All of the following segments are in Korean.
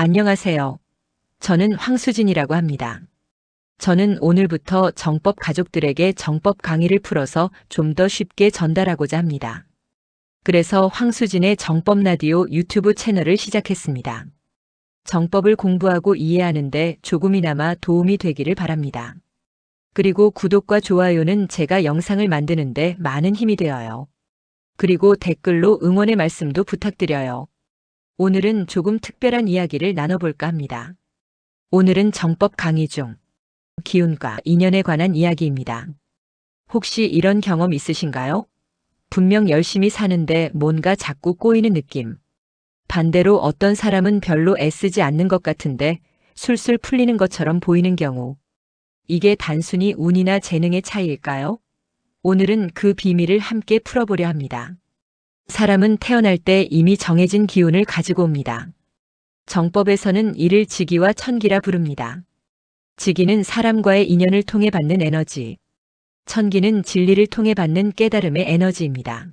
안녕하세요. 저는 황수진이라고 합니다. 저는 오늘부터 정법 가족들에게 정법 강의를 풀어서 좀 더 쉽게 전달하고자 합니다. 그래서 황수진의 정법 라디오 유튜브 채널을 시작했습니다. 정법을 공부하고 이해하는데 조금이나마 도움이 되기를 바랍니다. 그리고 구독과 좋아요는 제가 영상을 만드는데 많은 힘이 되어요. 그리고 댓글로 응원의 말씀도 부탁드려요. 오늘은 조금 특별한 이야기를 나눠볼까 합니다. 오늘은 정법 강의 중 기운과 인연에 관한 이야기입니다. 혹시 이런 경험 있으신가요? 분명 열심히 사는데 뭔가 자꾸 꼬이는 느낌. 반대로 어떤 사람은 별로 애쓰지 않는 것 같은데 술술 풀리는 것처럼 보이는 경우. 이게 단순히 운이나 재능의 차이일까요? 오늘은 그 비밀을 함께 풀어보려 합니다. 사람은 태어날 때 이미 정해진 기운을 가지고 옵니다. 정법에서는 이를 지기와 천기라 부릅니다. 지기는 사람과의 인연을 통해 받는 에너지, 천기는 진리를 통해 받는 깨달음의 에너지입니다.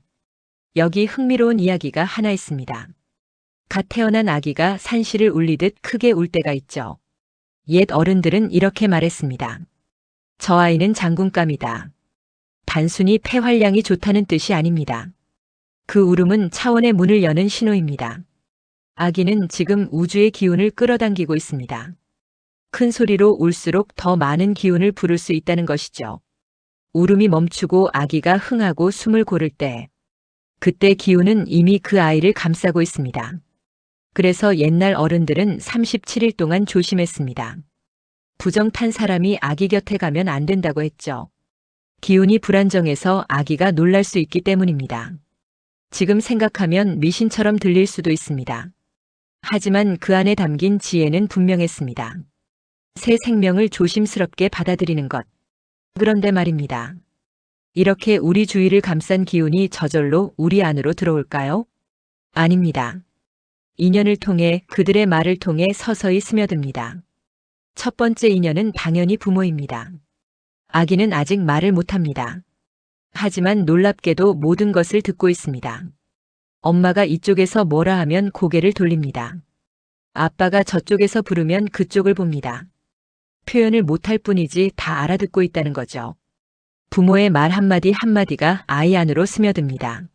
여기 흥미로운 이야기가 하나 있습니다. 갓 태어난 아기가 산시를 울리듯 크게 울 때가 있죠. 옛 어른들은 이렇게 말했습니다. 저 아이는 장군감이다. 단순히 폐활량이 좋다는 뜻이 아닙니다. 그 울음은 차원의 문을 여는 신호입니다. 아기는 지금 우주의 기운을 끌어당기고 있습니다. 큰 소리로 울수록 더 많은 기운을 부를 수 있다는 것이죠. 울음이 멈추고 아기가 흥하고 숨을 고를 때, 그때 기운은 이미 그 아이를 감싸고 있습니다. 그래서 옛날 어른들은 37일 동안 조심했습니다. 부정 탄 사람이 아기 곁에 가면 안 된다고 했죠. 기운이 불안정해서 아기가 놀랄 수 있기 때문입니다. 지금 생각하면 미신처럼 들릴 수도 있습니다. 하지만 그 안에 담긴 지혜는 분명했습니다. 새 생명을 조심스럽게 받아들이는 것. 그런데 말입니다. 이렇게 우리 주위를 감싼 기운이 저절로 우리 안으로 들어올까요? 아닙니다. 인연을 통해 그들의 말을 통해 서서히 스며듭니다. 첫 번째 인연은 당연히 부모입니다. 아기는 아직 말을 못합니다. 하지만 놀랍게도 모든 것을 듣고 있습니다. 엄마가 이쪽에서 뭐라 하면 고개를 돌립니다. 아빠가 저쪽에서 부르면 그쪽을 봅니다. 표현을 못할 뿐이지 다 알아듣고 있다는 거죠. 부모의 말 한마디 한마디가 아이 안으로 스며듭니다.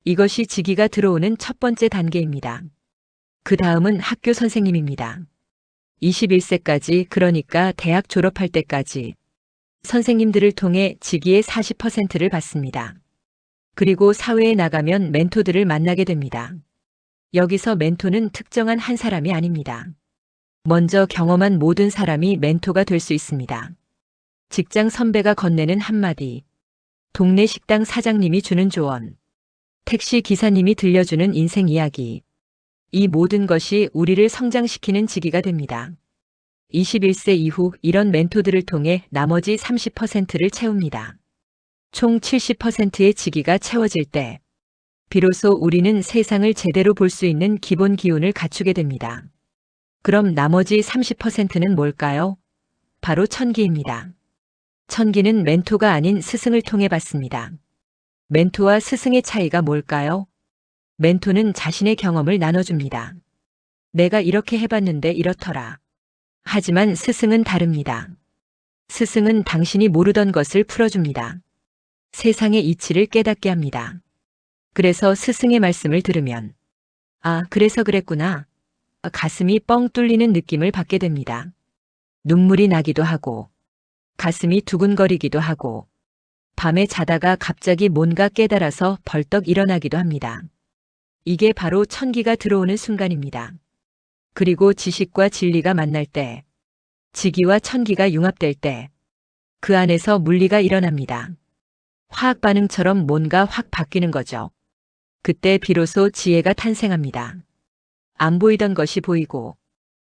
이것이 지기가 들어오는 첫 번째 단계입니다. 그 다음은 학교 선생님입니다. 21세까지, 그러니까 대학 졸업할 때까지 선생님들을 통해 지기의 40%를 받습니다. 그리고 사회에 나가면 멘토들을 만나게 됩니다. 여기서 멘토는 특정한 한 사람이 아닙니다. 먼저 경험한 모든 사람이 멘토가 될 수 있습니다. 직장 선배가 건네는 한마디, 동네 식당 사장님이 주는 조언, 택시 기사님이 들려주는 인생 이야기. 이 모든 것이 우리를 성장시키는 지기가 됩니다. 21세 이후 이런 멘토들을 통해 나머지 30%를 채웁니다. 총 70%의 지기가 채워질 때 비로소 우리는 세상을 제대로 볼 수 있는 기본 기운을 갖추게 됩니다. 그럼 나머지 30%는 뭘까요? 바로 천기입니다. 천기는 멘토가 아닌 스승을 통해 받습니다. 멘토와 스승의 차이가 뭘까요? 멘토는 자신의 경험을 나눠줍니다. 내가 이렇게 해봤는데 이렇더라. 하지만 스승은 다릅니다. 스승은 당신이 모르던 것을 풀어줍니다. 세상의 이치를 깨닫게 합니다. 그래서 스승의 말씀을 들으면 아, 그래서 그랬구나. 가슴이 뻥 뚫리는 느낌을 받게 됩니다. 눈물이 나기도 하고 가슴이 두근거리기도 하고 밤에 자다가 갑자기 뭔가 깨달아서 벌떡 일어나기도 합니다. 이게 바로 천기가 들어오는 순간입니다. 그리고 지식과 진리가 만날 때, 지기와 천기가 융합될 때, 그 안에서 물리가 일어납니다. 화학 반응처럼 뭔가 확 바뀌는 거죠. 그때 비로소 지혜가 탄생합니다. 안 보이던 것이 보이고,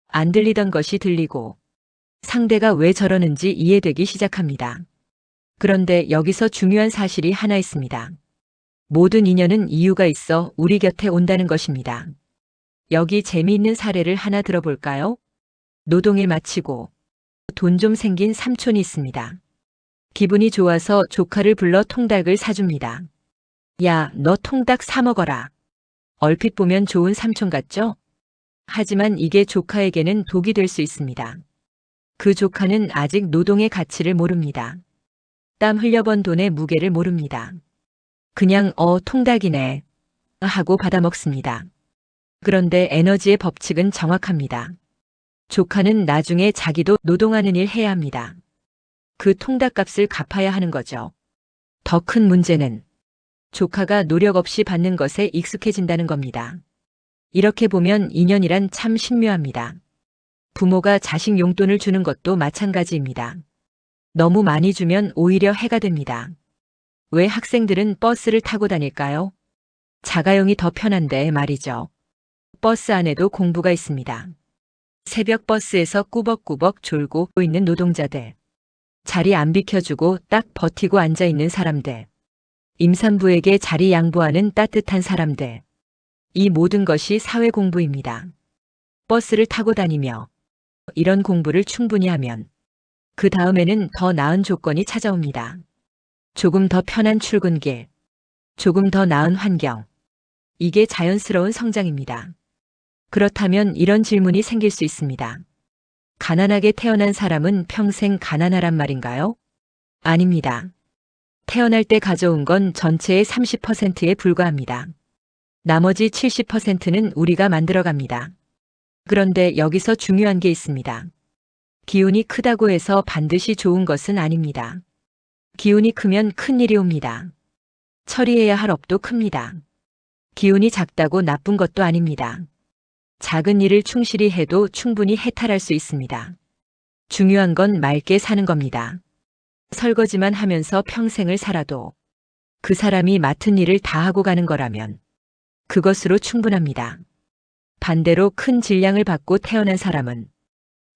안 들리던 것이 들리고, 상대가 왜 저러는지 이해되기 시작합니다. 그런데 여기서 중요한 사실이 하나 있습니다. 모든 인연은 이유가 있어 우리 곁에 온다는 것입니다. 여기 재미있는 사례를 하나 들어볼까요? 노동일 마치고 돈 좀 생긴 삼촌이 있습니다. 기분이 좋아서 조카를 불러 통닭을 사줍니다. 야, 너 통닭 사 먹어라. 얼핏 보면 좋은 삼촌 같죠? 하지만 이게 조카에게는 독이 될 수 있습니다. 그 조카는 아직 노동의 가치를 모릅니다. 땀 흘려번 돈의 무게를 모릅니다. 그냥 통닭이네 하고 받아먹습니다. 그런데 에너지의 법칙은 정확합니다. 조카는 나중에 자기도 노동하는 일 해야 합니다. 그 통닭값을 갚아야 하는 거죠. 더 큰 문제는 조카가 노력 없이 받는 것에 익숙해진다는 겁니다. 이렇게 보면 인연이란 참 신묘합니다. 부모가 자식 용돈을 주는 것도 마찬가지입니다. 너무 많이 주면 오히려 해가 됩니다. 왜 학생들은 버스를 타고 다닐까요? 자가용이 더 편한데 말이죠. 버스 안에도 공부가 있습니다. 새벽 버스에서 꾸벅꾸벅 졸고 있는 노동자들. 자리 안 비켜주고 딱 버티고 앉아있는 사람들. 임산부에게 자리 양보하는 따뜻한 사람들. 이 모든 것이 사회 공부입니다. 버스를 타고 다니며 이런 공부를 충분히 하면 그 다음에는 더 나은 조건이 찾아옵니다. 조금 더 편한 출근길, 조금 더 나은 환경. 이게 자연스러운 성장입니다. 그렇다면 이런 질문이 생길 수 있습니다. 가난하게 태어난 사람은 평생 가난하란 말인가요? 아닙니다. 태어날 때 가져온 건 전체의 30%에 불과합니다. 나머지 70%는 우리가 만들어갑니다. 그런데 여기서 중요한 게 있습니다. 기운이 크다고 해서 반드시 좋은 것은 아닙니다. 기운이 크면 큰 일이 옵니다. 처리해야 할 업도 큽니다. 기운이 작다고 나쁜 것도 아닙니다. 작은 일을 충실히 해도 충분히 해탈할 수 있습니다. 중요한 건 맑게 사는 겁니다. 설거지만 하면서 평생을 살아도 그 사람이 맡은 일을 다 하고 가는 거라면 그것으로 충분합니다. 반대로 큰 질량을 받고 태어난 사람은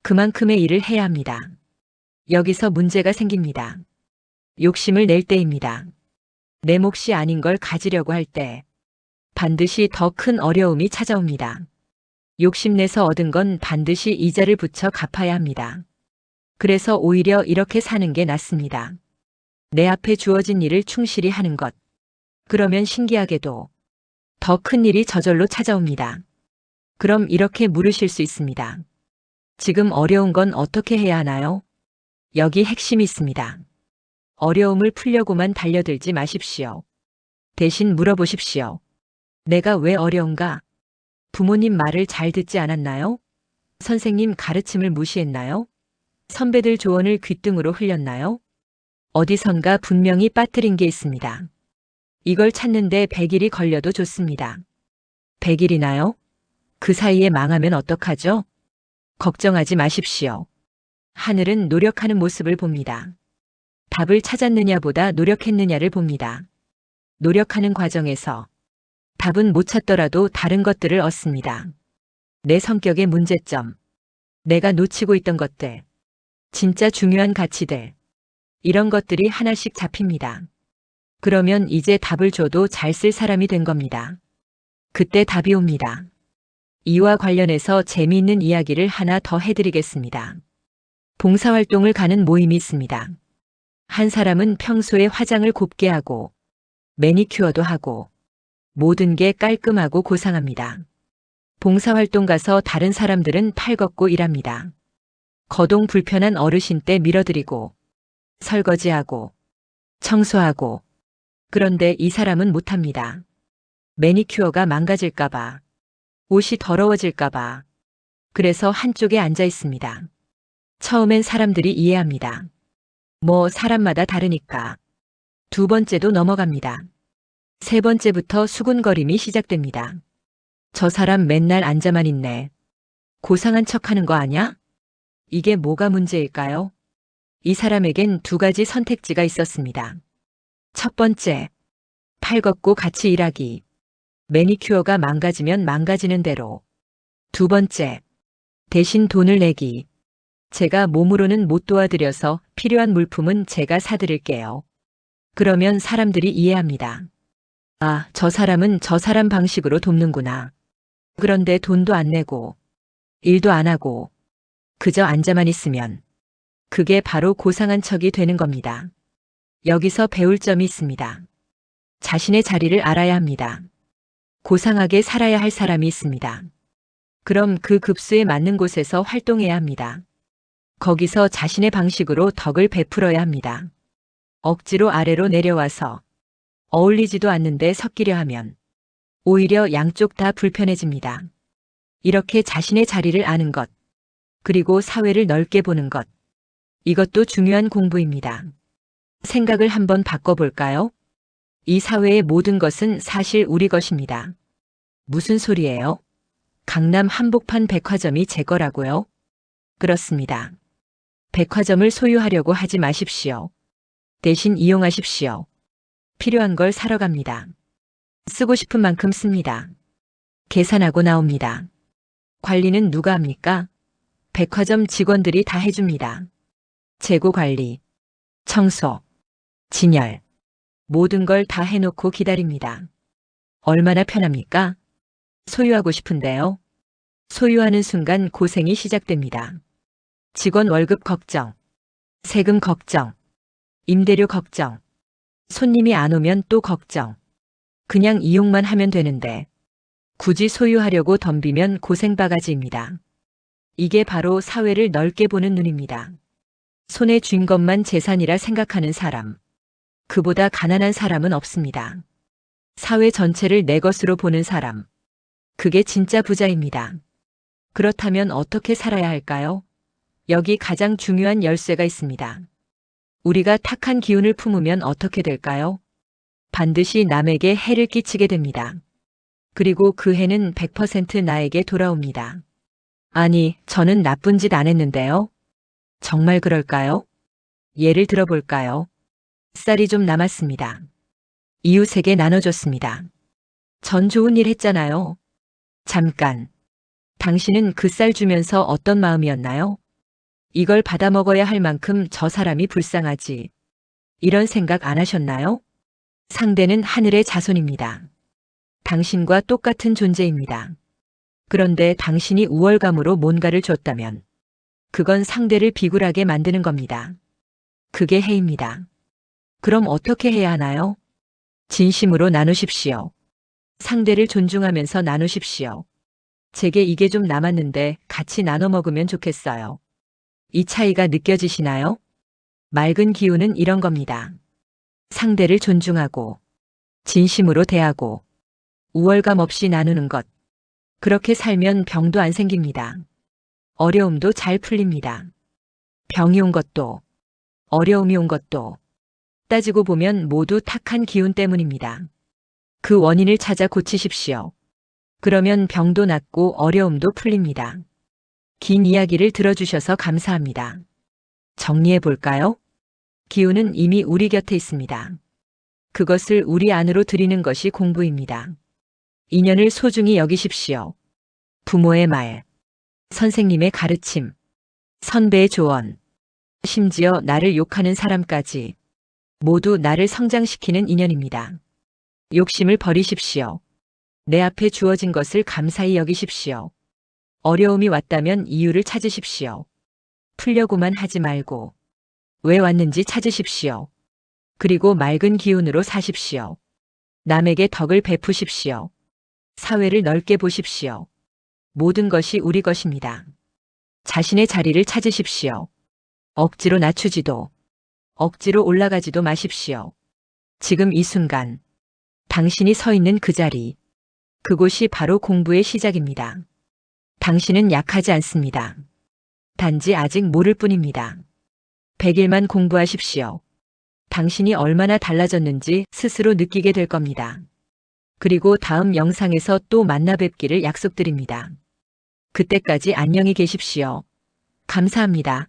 그만큼의 일을 해야 합니다. 여기서 문제가 생깁니다. 욕심을 낼 때입니다. 내 몫이 아닌 걸 가지려고 할 때 반드시 더 큰 어려움이 찾아옵니다. 욕심내서 얻은 건 반드시 이자를 붙여 갚아야 합니다. 그래서 오히려 이렇게 사는 게 낫습니다. 내 앞에 주어진 일을 충실히 하는 것. 그러면 신기하게도 더 큰 일이 저절로 찾아옵니다. 그럼 이렇게 물으실 수 있습니다. 지금 어려운 건 어떻게 해야 하나요? 여기 핵심이 있습니다. 어려움을 풀려고만 달려들지 마십시오. 대신 물어보십시오. 내가 왜 어려운가? 부모님 말을 잘 듣지 않았나요? 선생님 가르침을 무시했나요? 선배들 조언을 귓등으로 흘렸나요? 어디선가 분명히 빠뜨린 게 있습니다. 이걸 찾는데 100일이 걸려도 좋습니다. 100일이나요? 그 사이에 망하면 어떡하죠? 걱정하지 마십시오. 하늘은 노력하는 모습을 봅니다. 답을 찾았느냐보다 노력했느냐를 봅니다. 노력하는 과정에서 답은 못 찾더라도 다른 것들을 얻습니다. 내 성격의 문제점, 내가 놓치고 있던 것들, 진짜 중요한 가치들, 이런 것들이 하나씩 잡힙니다. 그러면 이제 답을 줘도 잘 쓸 사람이 된 겁니다. 그때 답이 옵니다. 이와 관련해서 재미있는 이야기를 하나 더 해드리겠습니다. 봉사활동을 가는 모임이 있습니다. 한 사람은 평소에 화장을 곱게 하고 매니큐어도 하고 모든 게 깔끔하고 고상합니다. 봉사활동 가서 다른 사람들은 팔 걷고 일합니다. 거동 불편한 어르신 때 밀어드리고 설거지하고 청소하고. 그런데 이 사람은 못합니다. 매니큐어가 망가질까봐, 옷이 더러워질까봐. 그래서 한쪽에 앉아 있습니다. 처음엔 사람들이 이해합니다. 뭐 사람마다 다르니까. 두 번째도 넘어갑니다. 세 번째부터 수군거림이 시작됩니다. 저 사람 맨날 앉아만 있네. 고상한 척하는 거 아냐? 이게 뭐가 문제일까요? 이 사람에겐 두 가지 선택지가 있었습니다. 첫 번째, 팔 걷고 같이 일하기. 매니큐어가 망가지면 망가지는 대로. 두 번째, 대신 돈을 내기. 제가 몸으로는 못 도와드려서 필요한 물품은 제가 사드릴게요. 그러면 사람들이 이해합니다. 아, 저 사람은 저 사람 방식으로 돕는구나. 그런데 돈도 안 내고, 일도 안 하고, 그저 앉아만 있으면 그게 바로 고상한 척이 되는 겁니다. 여기서 배울 점이 있습니다. 자신의 자리를 알아야 합니다. 고상하게 살아야 할 사람이 있습니다. 그럼 그 급수에 맞는 곳에서 활동해야 합니다. 거기서 자신의 방식으로 덕을 베풀어야 합니다. 억지로 아래로 내려와서 어울리지도 않는데 섞이려 하면 오히려 양쪽 다 불편해집니다. 이렇게 자신의 자리를 아는 것, 그리고 사회를 넓게 보는 것, 이것도 중요한 공부입니다. 생각을 한번 바꿔볼까요? 이 사회의 모든 것은 사실 우리 것입니다. 무슨 소리예요? 강남 한복판 백화점이 제 거라고요? 그렇습니다. 백화점을 소유하려고 하지 마십시오. 대신 이용하십시오. 필요한 걸 사러 갑니다. 쓰고 싶은 만큼 씁니다. 계산하고 나옵니다. 관리는 누가 합니까? 백화점 직원들이 다 해줍니다. 재고 관리, 청소, 진열, 모든 걸 다 해놓고 기다립니다. 얼마나 편합니까? 소유하고 싶은데요. 소유하는 순간 고생이 시작됩니다. 직원 월급 걱정, 세금 걱정, 임대료 걱정, 손님이 안 오면 또 걱정. 그냥 이용만 하면 되는데 굳이 소유하려고 덤비면 고생바가지입니다. 이게 바로 사회를 넓게 보는 눈입니다. 손에 쥔 것만 재산이라 생각하는 사람. 그보다 가난한 사람은 없습니다. 사회 전체를 내 것으로 보는 사람. 그게 진짜 부자입니다. 그렇다면 어떻게 살아야 할까요? 여기 가장 중요한 열쇠가 있습니다. 우리가 탁한 기운을 품으면 어떻게 될까요? 반드시 남에게 해를 끼치게 됩니다. 그리고 그 해는 100% 나에게 돌아옵니다. 아니, 저는 나쁜 짓 안 했는데요. 정말 그럴까요? 예를 들어볼까요? 쌀이 좀 남았습니다. 이웃에게 나눠줬습니다. 전 좋은 일 했잖아요. 잠깐. 당신은 그 쌀 주면서 어떤 마음이었나요? 이걸 받아 먹어야 할 만큼 저 사람이 불쌍하지. 이런 생각 안 하셨나요? 상대는 하늘의 자손입니다. 당신과 똑같은 존재입니다. 그런데 당신이 우월감으로 뭔가를 줬다면 그건 상대를 비굴하게 만드는 겁니다. 그게 해입니다. 그럼 어떻게 해야 하나요? 진심으로 나누십시오. 상대를 존중하면서 나누십시오. 제게 이게 좀 남았는데 같이 나눠 먹으면 좋겠어요. 이 차이가 느껴지시나요? 맑은 기운은 이런 겁니다. 상대를 존중하고 진심으로 대하고 우월감 없이 나누는 것. 그렇게 살면 병도 안 생깁니다. 어려움도 잘 풀립니다. 병이 온 것도 어려움이 온 것도 따지고 보면 모두 탁한 기운 때문입니다. 그 원인을 찾아 고치십시오. 그러면 병도 낫고 어려움도 풀립니다. 긴 이야기를 들어주셔서 감사합니다. 정리해 볼까요? 기운은 이미 우리 곁에 있습니다. 그것을 우리 안으로 들이는 것이 공부입니다. 인연을 소중히 여기십시오. 부모의 말, 선생님의 가르침, 선배의 조언, 심지어 나를 욕하는 사람까지 모두 나를 성장시키는 인연입니다. 욕심을 버리십시오. 내 앞에 주어진 것을 감사히 여기십시오. 어려움이 왔다면 이유를 찾으십시오. 풀려고만 하지 말고 왜 왔는지 찾으십시오. 그리고 맑은 기운으로 사십시오. 남에게 덕을 베푸십시오. 사회를 넓게 보십시오. 모든 것이 우리 것입니다. 자신의 자리를 찾으십시오. 억지로 낮추지도, 억지로 올라가지도 마십시오. 지금 이 순간, 당신이 서 있는 그 자리, 그곳이 바로 공부의 시작입니다. 당신은 약하지 않습니다. 단지 아직 모를 뿐입니다. 100일만 공부하십시오. 당신이 얼마나 달라졌는지 스스로 느끼게 될 겁니다. 그리고 다음 영상에서 또 만나 뵙기를 약속드립니다. 그때까지 안녕히 계십시오. 감사합니다.